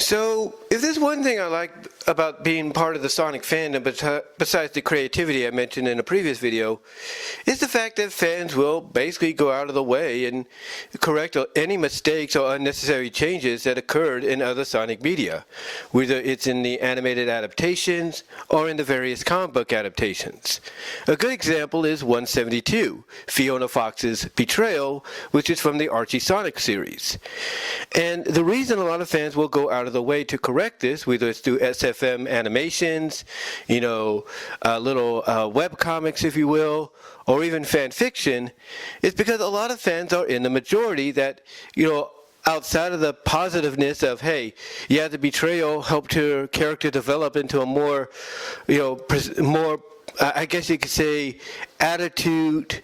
So, if there's one thing I like about being part of the Sonic fandom, besides the creativity I mentioned in a previous video, is the fact that fans will basically go out of the way and correct any mistakes or unnecessary changes that occurred in other Sonic media, whether it's in the animated adaptations or in the various comic book adaptations. A good example is 172, Fiona Fox's Betrayal, which is from the Archie Sonic series. And the reason a lot of fans will go out of the way to correct this, whether it's through SFM animations, little web comics, if you will, or even fan fiction, is because a lot of fans are in the majority that, outside of the positiveness of, hey, yeah, the betrayal helped her character develop into a more, more, I guess you could say, attitude,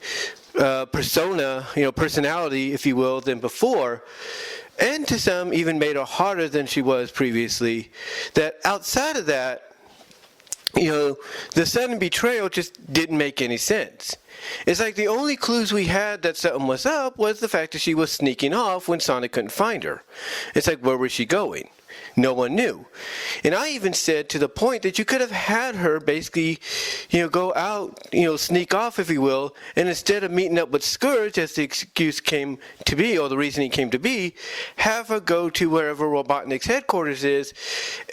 persona, personality, if you will, than before, and to some even made her harder than she was previously, that outside of that, the sudden betrayal just didn't make any sense. It's like the only clues we had that something was up was the fact that she was sneaking off when Sonic couldn't find her. It's like, where was she going? No one knew. And I even said to the point that you could have had her basically, go out, sneak off, if you will, and instead of meeting up with Scourge, as the excuse came to be, or the reasoning came to be, have her go to wherever Robotnik's headquarters is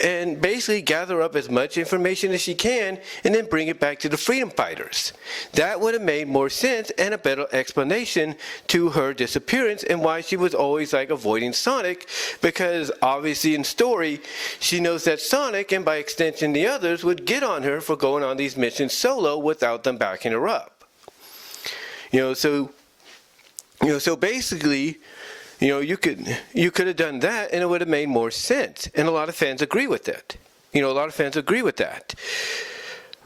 and basically gather up as much information as she can and then bring it back to the Freedom Fighters. That would have made more sense and a better explanation to her disappearance and why she was always avoiding Sonic, because obviously in story, she knows that Sonic, and by extension the others, would get on her for going on these missions solo without them backing her up. So basically, you could have done that and it would have made more sense. And a lot of fans agree with that.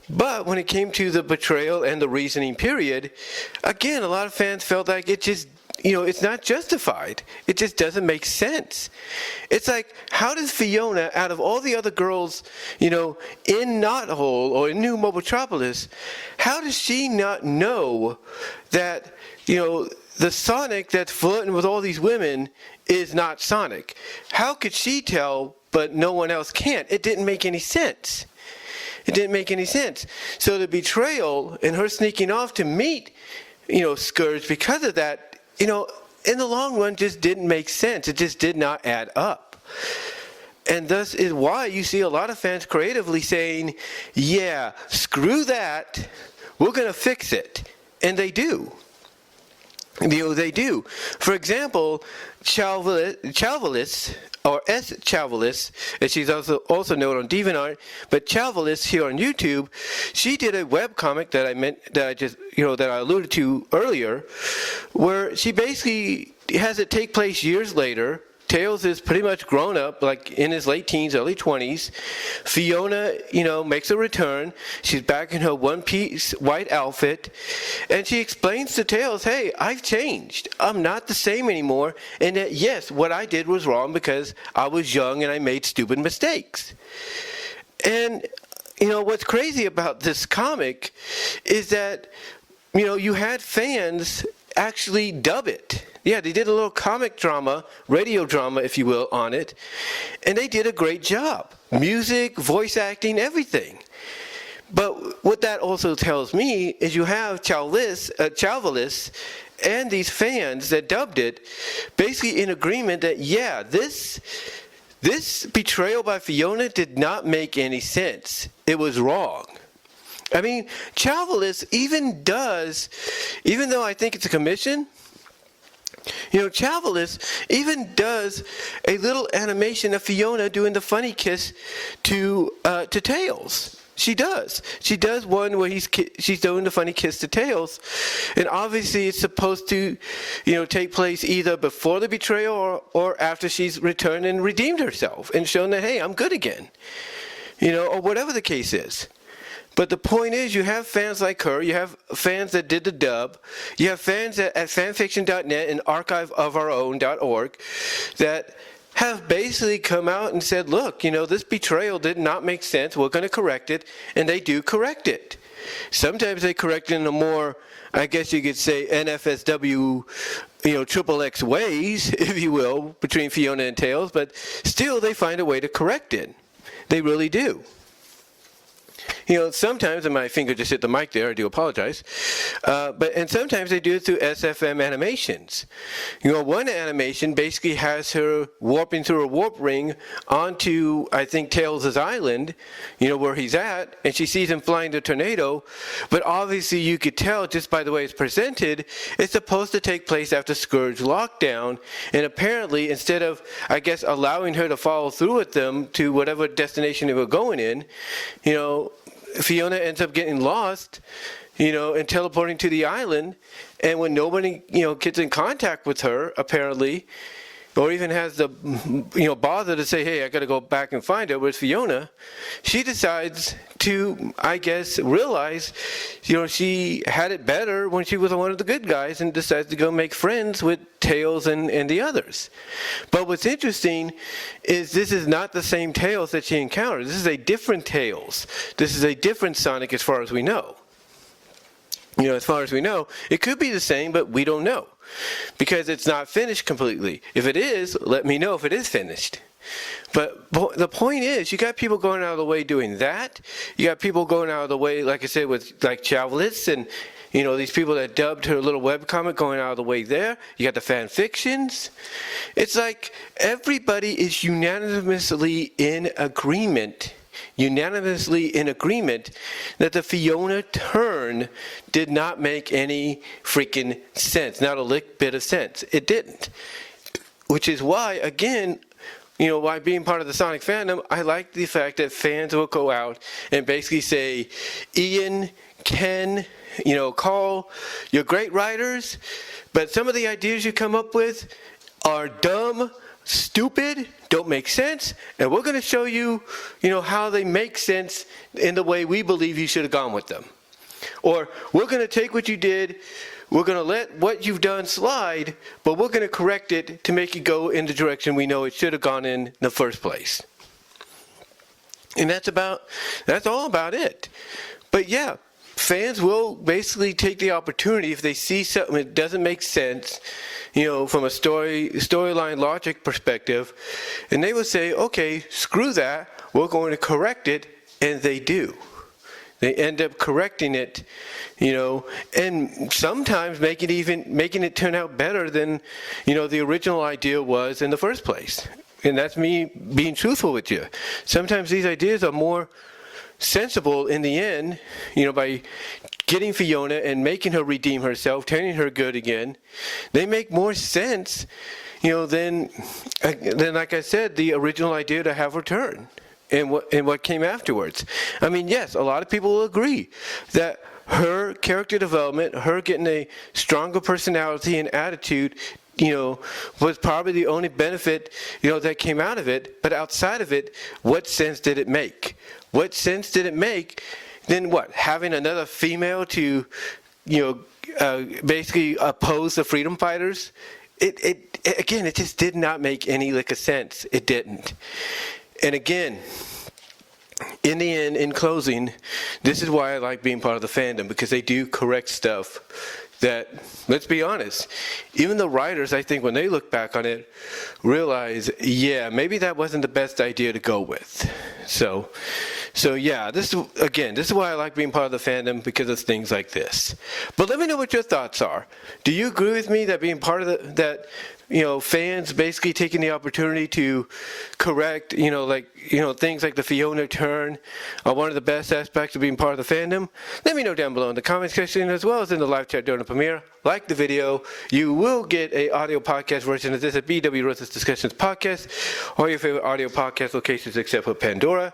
But when it came to the betrayal and the reasoning period, again, a lot of fans felt like it just, it's not justified. It just doesn't make sense. It's like, how does Fiona, out of all the other girls, in Knothole or in New Mobotropolis, how does she not know that, the Sonic that's flirting with all these women is not Sonic? How could she tell, but no one else can't? It didn't make any sense. So the betrayal and her sneaking off to meet, Scourge because of that, in the long run just didn't make sense. It just did not add up. And thus is why you see a lot of fans creatively saying, yeah, screw that, we're going to fix it. And they do. They do. For example, Chalvalis, or S. Chalvalis, as she's also known on DeviantArt, but Chalvalis here on YouTube, she did a webcomic that I alluded to earlier, where she basically has it take place years later. Tails is pretty much grown up, like in his late teens, early 20s. Fiona, makes a return. She's back in her one-piece white outfit. And she explains to Tails, hey, I've changed. I'm not the same anymore. And that, yes, what I did was wrong because I was young and I made stupid mistakes. And, what's crazy about this comic is that, you had fans actually dub it. Yeah, they did a little comic drama, radio drama, if you will, on it. And they did a great job. Music, voice acting, everything. But what that also tells me is you have Chalvalis and these fans that dubbed it basically in agreement that, yeah, this betrayal by Fiona did not make any sense. It was wrong. I mean, Chalvalis even though I think it's a commission, Chalvalis even does a little animation of Fiona doing the funny kiss to Tails. She does. She does one where she's doing the funny kiss to Tails, and obviously it's supposed to, take place either before the betrayal or after she's returned and redeemed herself and shown that, hey, I'm good again, or whatever the case is. But the point is, you have fans like her, you have fans that did the dub, you have fans at fanfiction.net and archiveofourown.org that have basically come out and said, look, this betrayal did not make sense. We're going to correct it. And they do correct it. Sometimes they correct it in a more, I guess you could say, NFSW, triple X ways, if you will, between Fiona and Tails. But still, they find a way to correct it. They really do. Sometimes, and my finger just hit the mic there, I do apologize, and sometimes they do it through SFM animations. One animation basically has her warping through a warp ring onto, I think, Tails' island, where he's at, and she sees him flying the tornado, but obviously you could tell just by the way it's presented, it's supposed to take place after Scourge lockdown, and apparently instead of, I guess, allowing her to follow through with them to whatever destination they were going in, Fiona ends up getting lost, and teleporting to the island. And when nobody, gets in contact with her, apparently, or even has the, bother to say, hey, I got to go back and find her, where's Fiona? She decides to, I guess, realize, she had it better when she was one of the good guys and decides to go make friends with Tails and the others. But what's interesting is this is not the same Tails that she encountered. This is a different Tails. This is a different Sonic as far as we know. As far as we know, it could be the same, but we don't know. Because it's not finished completely. If it is, let me know if it is finished. But the point is, you got people going out of the way doing that. You got people going out of the way, like I said, with like Chavlitz and these people that dubbed her little webcomic going out of the way there. You got the fan fictions. It's like everybody is unanimously in agreement that the Fiona turn did not make any freaking sense. Not a lick bit of sense. It didn't. Which is why, again, why being part of the Sonic fandom, I like the fact that fans will go out and basically say, Ian, Ken, Carl, you're great writers, but some of the ideas you come up with are dumb, stupid, don't make sense, and we're going to show you, how they make sense in the way we believe you should have gone with them. Or we're going to take what you did, we're going to let what you've done slide, but we're going to correct it to make it go in the direction we know it should have gone in the first place. And that's all about it. But yeah, fans will basically take the opportunity if they see something that doesn't make sense, from a storyline logic perspective, and they will say, okay, screw that, we're going to correct it, and they do. They end up correcting it, and sometimes making it turn out better than, the original idea was in the first place. And that's me being truthful with you. Sometimes these ideas are more sensible in the end, by getting Fiona and making her redeem herself, turning her good again. They make more sense, than like I said, the original idea to have her turn and what came afterwards. I mean, yes, a lot of people will agree that her character development, her getting a stronger personality and attitude, was probably the only benefit, that came out of it. But outside of it, what sense did it make? What sense did it make? Then what? Having another female to, basically oppose the freedom fighters? It just did not make any lick of sense. It didn't. And again, in the end, in closing, this is why I like being part of the fandom, because they do correct stuff that, let's be honest, even the writers, I think, when they look back on it, realize, yeah, maybe that wasn't the best idea to go with. So yeah, this is why I like being part of the fandom, because of things like this. But let me know what your thoughts are. Do you agree with me that being part of fans basically taking the opportunity to correct, things like the Fiona turn are one of the best aspects of being part of the fandom? Let me know down below in the comment section, as well as in the live chat during the premiere. Like the video. You will get a audio podcast version of this at BW Rose's Discussions Podcast, or your favorite audio podcast locations except for Pandora.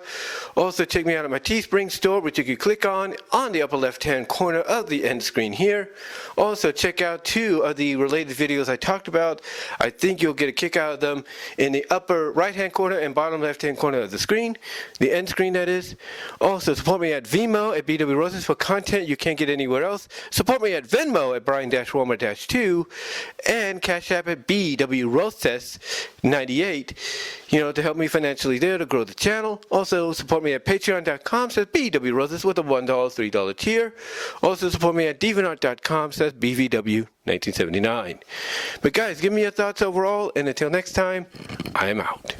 Also, check me out at my Teespring store, which you can click on the upper left-hand corner of the end screen here. Also, check out 2 of the related videos I talked about. I think you'll get a kick out of them in the upper right-hand corner and bottom left-hand corner of the screen, the end screen, that is. Also, support me at VENMO at BW Roses for content you can't get anywhere else. Support me at VENMO at Brian BW-Walmart-2, and Cash App at BWRoastest98, to help me financially there to grow the channel. Also, support me at patreon.com/BWRoastest with a $1, $3 tier. Also, support me at deviantart.com/BVW1979. But guys, give me your thoughts overall, and until next time, I am out.